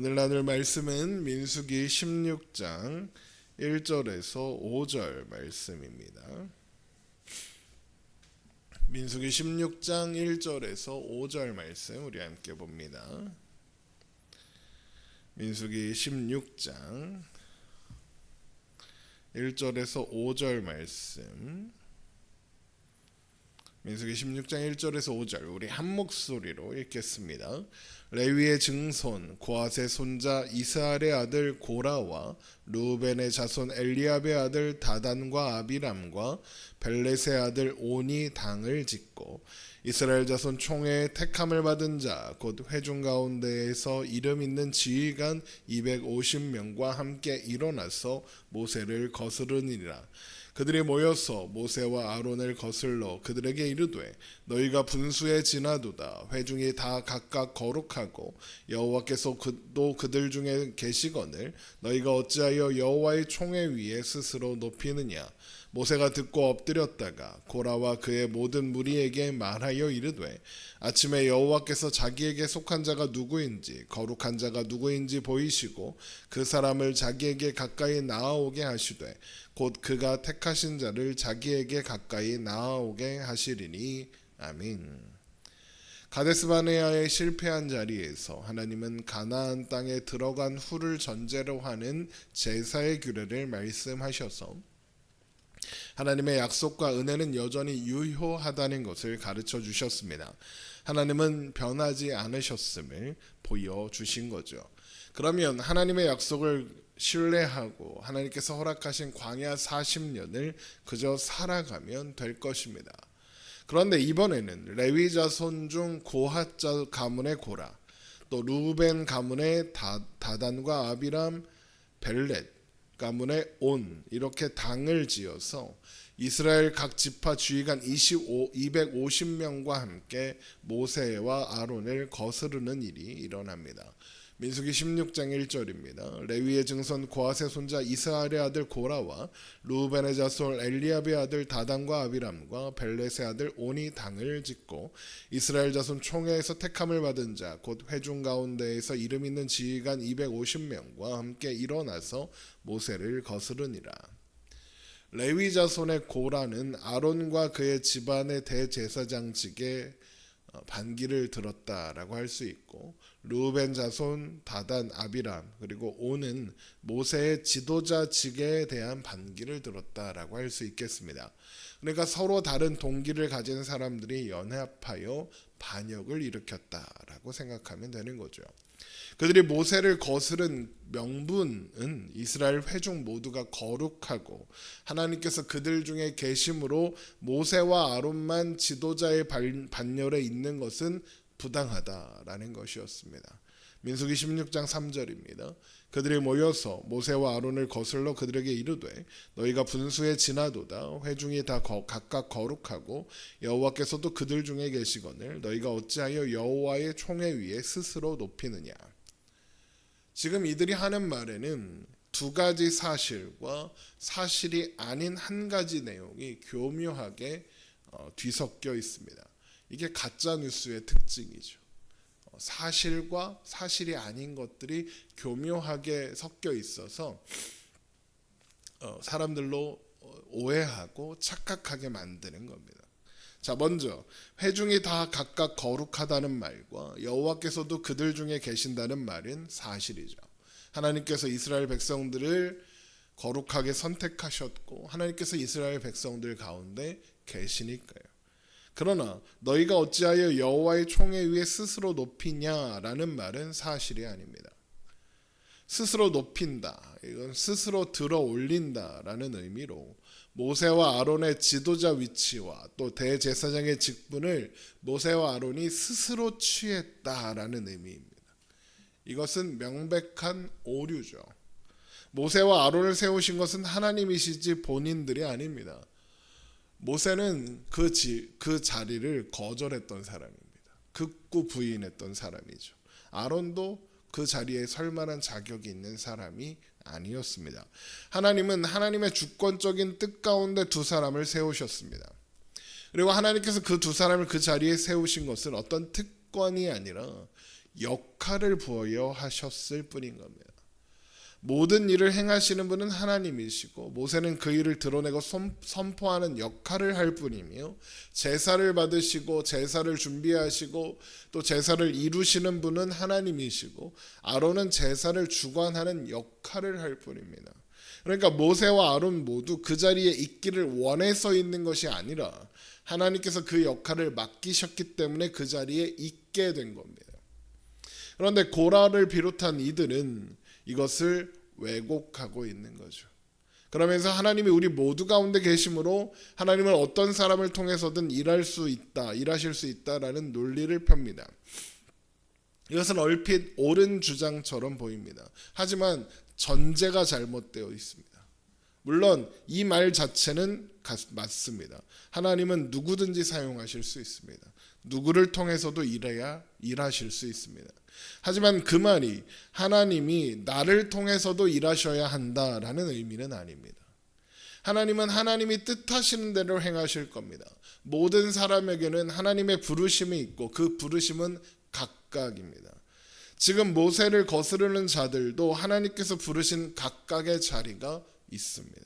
오늘 나눌 말씀은 민수기 16장 1절에서 5절 말씀입니다. 민수기 16장 1절에서 5절 말씀 우리 함께 봅니다. 민수기 16장 1절에서 5절 말씀, 민수기 16장 1절에서 5절 우리 한 목소리로 읽겠습니다. 레위의 증손 고핫의 손자 이스할의 아들 고라와 르우벤의 자손 엘리압의 아들 다단과 아비람과 벨렛의 아들 온이 당을 짓고 이스라엘 자손 총회의 택함을 받은 자 곧 회중 가운데에서 이름 있는 지휘관 250명과 함께 일어나서 모세를 거스르니라. 그들이 모여서 모세와 아론을 거슬러 그들에게 이르되 너희가 분수에 지나도다. 회중이 다 각각 거룩하고 여호와께서 또 그들 중에 계시거늘 너희가 어찌하여 여호와의 총회 위에 스스로 높이느냐. 모세가 듣고 엎드렸다가 고라와 그의 모든 무리에게 말하여 이르되 아침에 여호와께서 자기에게 속한 자가 누구인지 거룩한 자가 누구인지 보이시고 그 사람을 자기에게 가까이 나아오게 하시되 곧 그가 택하신 자를 자기에게 가까이 나아오게 하시리니. 아멘. 가데스바네아에 실패한 자리에서 하나님은 가나안 땅에 들어간 후를 전제로 하는 제사의 규례를 말씀하셔서 하나님의 약속과 은혜는 여전히 유효하다는 것을 가르쳐 주셨습니다. 하나님은 변하지 않으셨음을 보여주신 거죠. 그러면 하나님의 약속을 신뢰하고 하나님께서 허락하신 광야 40년을 그저 살아가면 될 것입니다. 그런데 이번에는 레위 자손 중 고핫 가문의 고라, 또 루벤 가문의 다단과 아비람, 벨렛 가문의 온, 이렇게 당을 지어서 이스라엘 각 지파 지휘관 250명과 함께 모세와 아론을 거스르는 일이 일어납니다. 민수기 16장 1절입니다. 레위의 증손 고핫의 손자 이스할의 아들 고라와 르우벤의 자손 엘리압의 아들 다단과 아비람과 벨렛의 아들 온이 당을 짓고 이스라엘 자손 총회에서 택함을 받은 자 곧 회중 가운데에서 이름 있는 지휘관 250명과 함께 일어나서 모세를 거스르니라. 레위 자손의 고라는 아론과 그의 집안의 대제사장직에 반기를 들었다라고 할 수 있고, 르우벤 자손 다단 아비람 그리고 온은 모세의 지도자직에 대한 반기를 들었다라고 할 수 있겠습니다. 그러니까 서로 다른 동기를 가진 사람들이 연합하여 반역을 일으켰다라고 생각하면 되는 거죠. 그들이 모세를 거스른 명분은 이스라엘 회중 모두가 거룩하고 하나님께서 그들 중에 계심으로 모세와 아론만 지도자의 반열에 있는 것은 부당하다라는 것이었습니다. 민수기 16장 3절입니다. 그들이 모여서 모세와 아론을 거슬러 그들에게 이르되 너희가 분수에 지나도다. 회중이 다 각각 거룩하고 여호와께서도 그들 중에 계시거늘 너희가 어찌하여 여호와의 총회 위에 스스로 높이느냐. 지금 이들이 하는 말에는 두 가지 사실과 사실이 아닌 한 가지 내용이 교묘하게 뒤섞여 있습니다. 이게 가짜 뉴스의 특징이죠. 사실과 사실이 아닌 것들이 교묘하게 섞여 있어서 사람들로 오해하고 착각하게 만드는 겁니다. 자, 먼저 회중이 다 각각 거룩하다는 말과 여호와께서도 그들 중에 계신다는 말은 사실이죠. 하나님께서 이스라엘 백성들을 거룩하게 선택하셨고 하나님께서 이스라엘 백성들 가운데 계시니까요. 그러나 너희가 어찌하여 여호와의 총회 위에 스스로 높이냐라는 말은 사실이 아닙니다. 스스로 높인다, 이건 스스로 들어 올린다라는 의미로 모세와 아론의 지도자 위치와 또 대제사장의 직분을 모세와 아론이 스스로 취했다라는 의미입니다. 이것은 명백한 오류죠. 모세와 아론을 세우신 것은 하나님이시지 본인들이 아닙니다. 모세는 그 자리를 거절했던 사람입니다. 극구 부인했던 사람이죠. 아론도 그 자리에 설 만한 자격이 있는 사람이 아니었습니다. 하나님은 하나님의 주권적인 뜻 가운데 두 사람을 세우셨습니다. 그리고 하나님께서 그 두 사람을 그 자리에 세우신 것은 어떤 특권이 아니라 역할을 부여 하셨을 뿐인 겁니다. 모든 일을 행하시는 분은 하나님이시고 모세는 그 일을 드러내고 선포하는 역할을 할 뿐이며 제사를 받으시고 제사를 준비하시고 또 제사를 이루시는 분은 하나님이시고 아론은 제사를 주관하는 역할을 할 뿐입니다. 그러니까 모세와 아론 모두 그 자리에 있기를 원해서 있는 것이 아니라 하나님께서 그 역할을 맡기셨기 때문에 그 자리에 있게 된 겁니다. 그런데 고라를 비롯한 이들은 이것을 왜곡하고 있는 거죠. 그러면서 하나님이 우리 모두 가운데 계심으로 하나님은 어떤 사람을 통해서든 일하실 수 있다라는 논리를 펴니다. 이것은 얼핏 옳은 주장처럼 보입니다. 하지만 전제가 잘못되어 있습니다. 물론 이 말 자체는 맞습니다. 하나님은 누구든지 사용하실 수 있습니다. 누구를 통해서도 일하실 수 있습니다. 하지만 그 말이 하나님이 나를 통해서도 일하셔야 한다라는 의미는 아닙니다. 하나님은 하나님이 뜻하시는 대로 행하실 겁니다. 모든 사람에게는 하나님의 부르심이 있고 그 부르심은 각각입니다. 지금 모세를 거스르는 자들도 하나님께서 부르신 각각의 자리가 있습니다.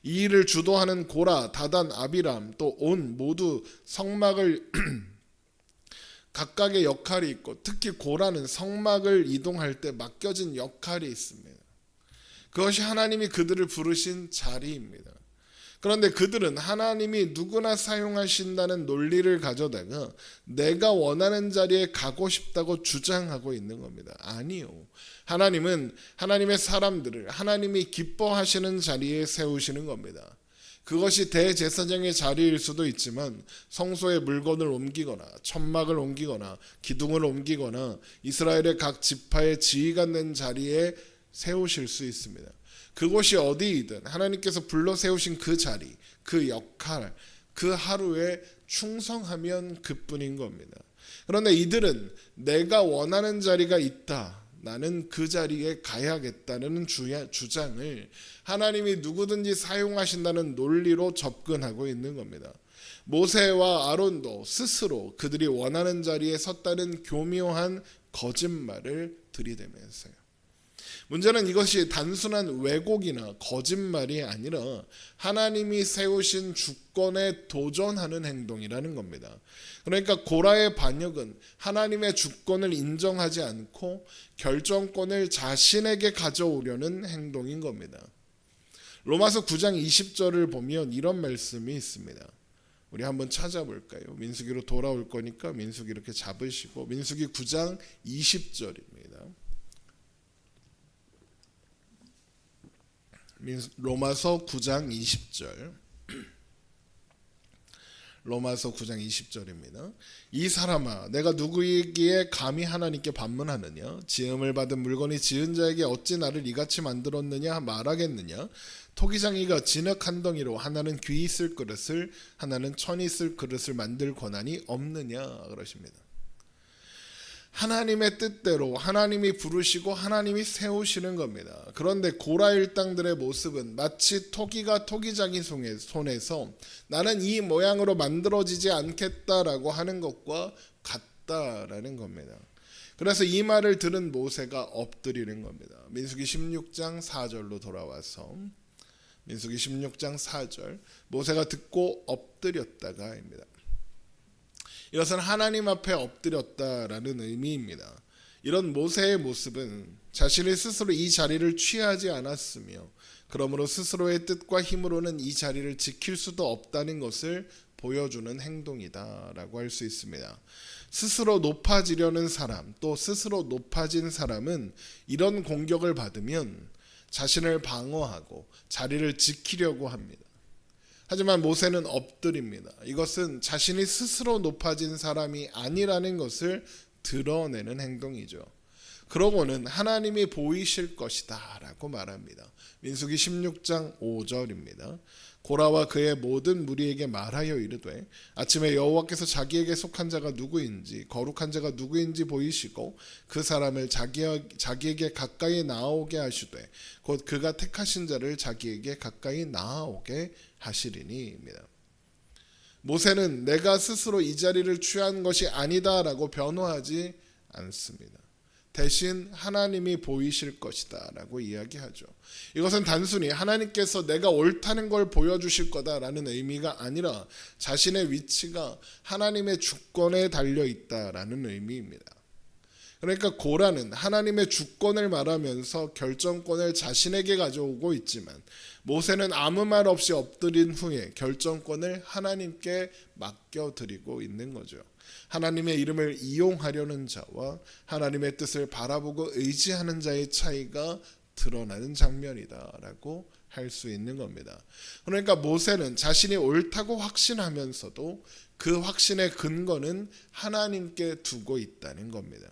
이 일을 주도하는 고라, 다단, 아비람 또 온 모두 성막을 각각의 역할이 있고 특히 고라는 성막을 이동할 때 맡겨진 역할이 있습니다. 그것이 하나님이 그들을 부르신 자리입니다. 그런데 그들은 하나님이 누구나 사용하신다는 논리를 가져다가 내가 원하는 자리에 가고 싶다고 주장하고 있는 겁니다. 아니요. 하나님은 하나님의 사람들을 하나님이 기뻐하시는 자리에 세우시는 겁니다. 그것이 대제사장의 자리일 수도 있지만 성소에 물건을 옮기거나 천막을 옮기거나 기둥을 옮기거나 이스라엘의 각 지파의 지휘가 된 자리에 세우실 수 있습니다. 그곳이 어디이든 하나님께서 불러 세우신 그 자리, 그 역할, 그 하루에 충성하면 그뿐인 겁니다. 그런데 이들은 내가 원하는 자리가 있다, 나는 그 자리에 가야겠다는 주장을 하나님이 누구든지 사용하신다는 논리로 접근하고 있는 겁니다. 모세와 아론도 스스로 그들이 원하는 자리에 섰다는 교묘한 거짓말을 들이대면서요. 문제는 이것이 단순한 왜곡이나 거짓말이 아니라 하나님이 세우신 주권에 도전하는 행동이라는 겁니다. 그러니까 고라의 반역은 하나님의 주권을 인정하지 않고 결정권을 자신에게 가져오려는 행동인 겁니다. 로마서 9장 20절을 보면 이런 말씀이 있습니다. 우리 한번 찾아볼까요? 민수기로 돌아올 거니까 민수기 이렇게 잡으시고 민수기 9장 20절입니다. 로마서 9장 20절. 로마서 9장 20절입니다. 이 사람아 내가 누구이기에 감히 하나님께 반문하느냐? 지음을 받은 물건이 지은 자에게 어찌 나를 이같이 만들었느냐 말하겠느냐? 토기장이가 진흙 한 덩이로 하나는 귀 있을 그릇을 하나는 천이 있을 그릇을 만들 권한이 없느냐 그러십니다. 하나님의 뜻대로 하나님이 부르시고 하나님이 세우시는 겁니다. 그런데 고라 일당들의 모습은 마치 토기가 토기장이 손에서 나는 이 모양으로 만들어지지 않겠다라고 하는 것과 같다라는 겁니다. 그래서 이 말을 들은 모세가 엎드리는 겁니다. 민수기 16장 4절로 돌아와서 민수기 16장 4절 모세가 듣고 엎드렸다가입니다. 이것은 하나님 앞에 엎드렸다라는 의미입니다. 이런 모세의 모습은 자신이 스스로 이 자리를 취하지 않았으며 그러므로 스스로의 뜻과 힘으로는 이 자리를 지킬 수도 없다는 것을 보여주는 행동이다라고 할 수 있습니다. 스스로 높아지려는 사람 또 스스로 높아진 사람은 이런 공격을 받으면 자신을 방어하고 자리를 지키려고 합니다. 하지만 모세는 엎드립니다. 이것은 자신이 스스로 높아진 사람이 아니라는 것을 드러내는 행동이죠. 그러고는 하나님이 보이실 것이다 라고 말합니다. 민수기 16장 5절입니다. 고라와 그의 모든 무리에게 말하여 이르되 아침에 여호와께서 자기에게 속한 자가 누구인지 거룩한 자가 누구인지 보이시고 그 사람을 자기에게 가까이 나아오게 하시되 곧 그가 택하신 자를 자기에게 가까이 나아오게 하시리니입니다. 모세는 내가 스스로 이 자리를 취한 것이 아니다라고 변호하지 않습니다. 대신 하나님이 보이실 것이다 라고 이야기하죠. 이것은 단순히 하나님께서 내가 옳다는 걸 보여주실 거다라는 의미가 아니라 자신의 위치가 하나님의 주권에 달려 있다라는 의미입니다. 그러니까 고라는 하나님의 주권을 말하면서 결정권을 자신에게 가져오고 있지만 모세는 아무 말 없이 엎드린 후에 결정권을 하나님께 맡겨드리고 있는 거죠. 하나님의 이름을 이용하려는 자와 하나님의 뜻을 바라보고 의지하는 자의 차이가 드러나는 장면이다라고 할 수 있는 겁니다. 그러니까 모세는 자신이 옳다고 확신하면서도 그 확신의 근거는 하나님께 두고 있다는 겁니다.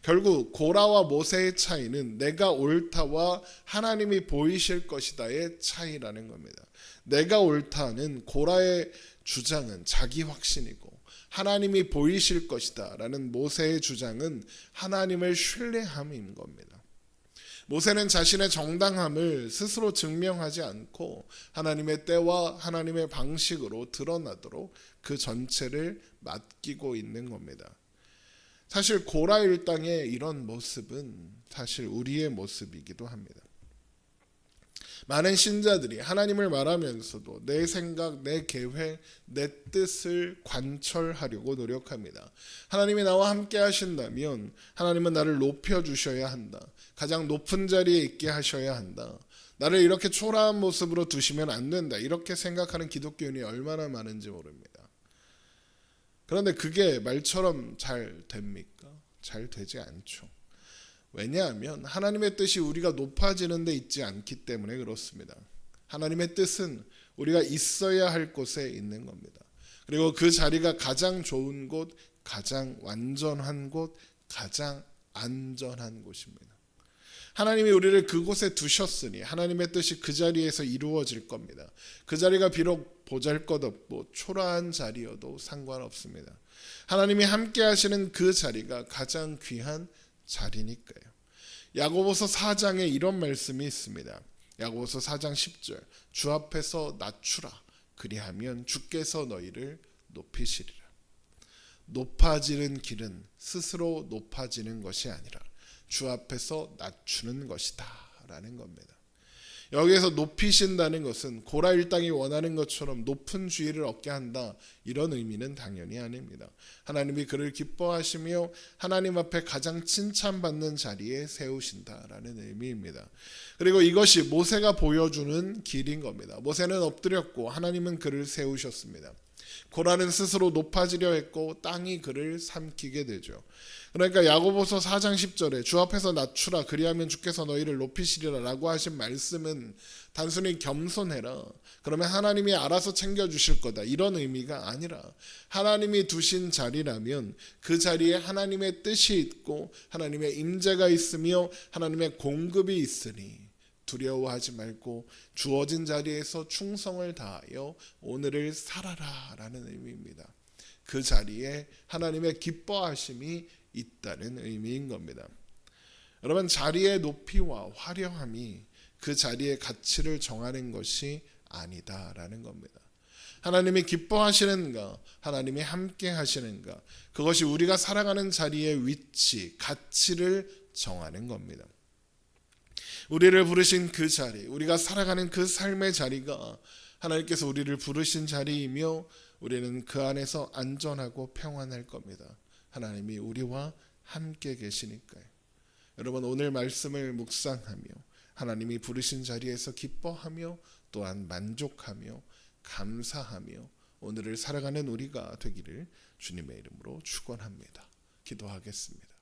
결국 고라와 모세의 차이는 내가 옳다와 하나님이 보이실 것이다의 차이라는 겁니다. 내가 옳다는 고라의 주장은 자기 확신이고 하나님이 보이실 것이다 라는 모세의 주장은 하나님을 신뢰함인 겁니다. 모세는 자신의 정당함을 스스로 증명하지 않고 하나님의 때와 하나님의 방식으로 드러나도록 그 전체를 맡기고 있는 겁니다. 사실 고라 일당의 이런 모습은 사실 우리의 모습이기도 합니다. 많은 신자들이 하나님을 말하면서도 내 생각, 내 계획, 내 뜻을 관철하려고 노력합니다. 하나님이 나와 함께 하신다면 하나님은 나를 높여주셔야 한다. 가장 높은 자리에 있게 하셔야 한다. 나를 이렇게 초라한 모습으로 두시면 안 된다. 이렇게 생각하는 기독교인이 얼마나 많은지 모릅니다. 그런데 그게 말처럼 잘 됩니까? 잘 되지 않죠. 왜냐하면 하나님의 뜻이 우리가 높아지는 데 있지 않기 때문에 그렇습니다. 하나님의 뜻은 우리가 있어야 할 곳에 있는 겁니다. 그리고 그 자리가 가장 좋은 곳, 가장 완전한 곳, 가장 안전한 곳입니다. 하나님이 우리를 그곳에 두셨으니 하나님의 뜻이 그 자리에서 이루어질 겁니다. 그 자리가 비록 보잘것없고 초라한 자리여도 상관없습니다. 하나님이 함께 하시는 그 자리가 가장 귀한 자리니까요. 야고보서 4장에 이런 말씀이 있습니다. 야고보서 4장 10절 주 앞에서 낮추라 그리하면 주께서 너희를 높이시리라. 높아지는 길은 스스로 높아지는 것이 아니라 주 앞에서 낮추는 것이다 라는 겁니다. 여기에서 높이신다는 것은 고라 일당이 원하는 것처럼 높은 지위를 얻게 한다 이런 의미는 당연히 아닙니다. 하나님이 그를 기뻐하시며 하나님 앞에 가장 칭찬받는 자리에 세우신다라는 의미입니다. 그리고 이것이 모세가 보여주는 길인 겁니다. 모세는 엎드렸고 하나님은 그를 세우셨습니다. 고라는 스스로 높아지려 했고 땅이 그를 삼키게 되죠. 그러니까 야고보서 4장 10절에 주 앞에서 낮추라 그리하면 주께서 너희를 높이시리라 라고 하신 말씀은 단순히 겸손해라 그러면 하나님이 알아서 챙겨주실 거다 이런 의미가 아니라 하나님이 두신 자리라면 그 자리에 하나님의 뜻이 있고 하나님의 임재가 있으며 하나님의 공급이 있으니 두려워하지 말고 주어진 자리에서 충성을 다하여 오늘을 살아라 라는 의미입니다. 그 자리에 하나님의 기뻐하심이 있다는 의미인 겁니다. 여러분 자리의 높이와 화려함이 그 자리의 가치를 정하는 것이 아니다라는 겁니다. 하나님이 기뻐하시는가 하나님이 함께 하시는가 그것이 우리가 살아가는 자리의 위치 가치를 정하는 겁니다. 우리를 부르신 그 자리 우리가 살아가는 그 삶의 자리가 하나님께서 우리를 부르신 자리이며 우리는 그 안에서 안전하고 평안할 겁니다. 하나님이 우리와 함께 계시니까요. 여러분 오늘 말씀을 묵상하며 하나님이 부르신 자리에서 기뻐하며 또한 만족하며 감사하며 오늘을 살아가는 우리가 되기를 주님의 이름으로 축원합니다. 기도하겠습니다.